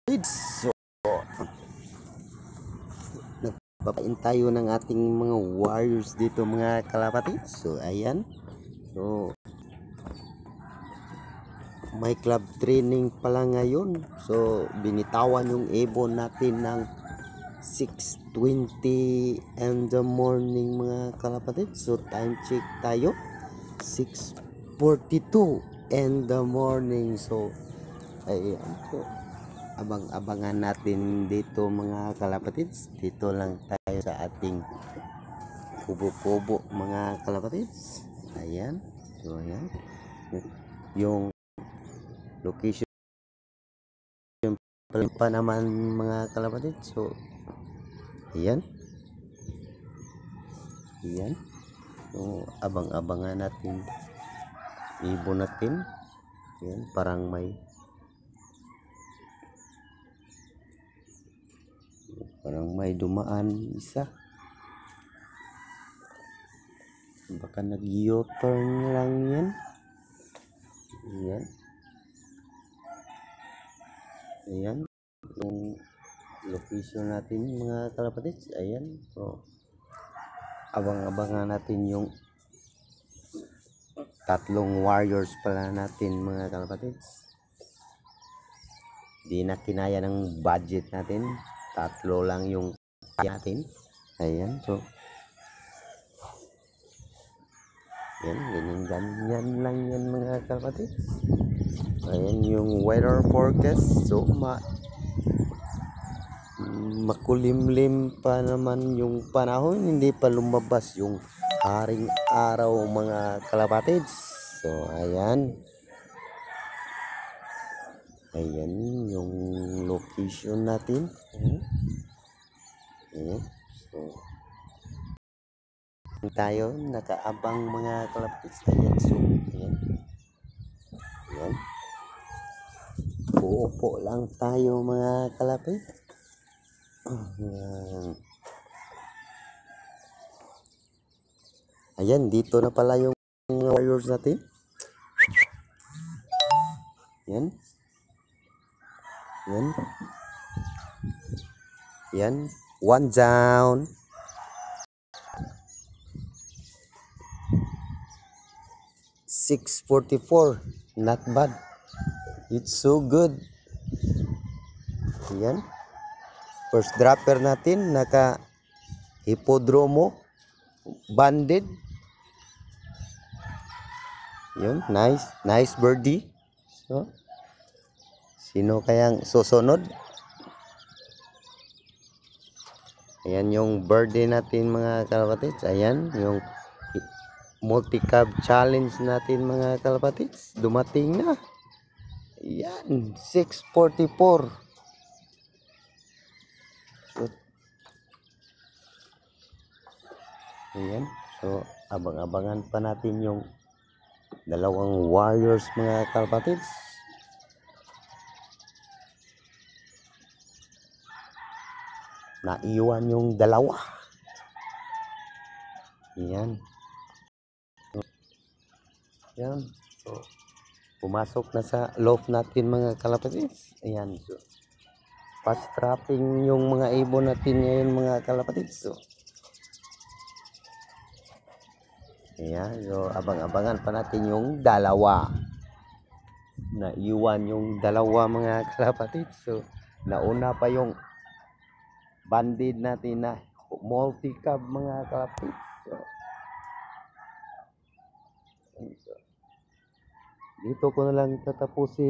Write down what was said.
So, nagpapain tayo ng ating mga warriors dito mga kalapatid. So, ayan. So, may club training pala ngayon. So, binitawan yung ibon natin ng 6:20 in the morning mga kalapatid. So, time check tayo. 6:42 in the morning. So, ayan po. Abang-abangan natin dito mga kalapatids. Dito lang tayo sa ating kubo-kubo mga kalapatids. Ayan. So ayan. Yung location pa naman mga kalapatids. So ayan. Ayan. So abang-abangan natin ibon natin. Ayan, parang may dumaan isa. Baka nag-U-turn lang yan. Ayan. Ayan. Yung location natin mga kalapatids. Ayan. So, abang-abangan natin yung tatlong warriors pala natin mga kalapatids. Di na kinaya ng budget natin. Tatlo lang yung natin. Ayan. So, yan, ganyan lang yan mga kalapatids. Ayan yung weather forecast. So, makulimlim pa naman yung panahon. Hindi pa lumabas yung haring araw mga kalapatids. So, ayan. Ayan yung location natin. Ayan. So, tayo nakaabang mga kalapatids. Ayan. So, ayan. Ayan. Uupo lang tayo mga kalapatids. Ayan. Ayan, dito na pala yung warriors natin. Ayan. Ayan. Ayan. One down. $6.44. Not bad. It's so good. Ayan. First dropper natin. Naka hipodromo. Banded. Yun. Nice. Nice birdie. So, sino kayang susunod? Ayan yung birdie natin mga kalapatids. Ayan yung multi-cab challenge natin mga kalapatids. Dumating na. Ayan. 6:44. So, ayan. So, abang-abangan pa natin yung dalawang warriors mga kalapatids. Naiwan yung dalawa. Ayan. Ayan. So, pumasok na sa loft natin mga kalapatids. Ayan. So, fast trapping yung mga ibon natin ngayon mga kalapatids. So, ayan. So, abang-abangan pa natin yung dalawa. Naiwan yung dalawa mga kalapatids. So, nauna pa yung banded natin na multi-cab mga kalapatids. So, dito ko na lang tatapusin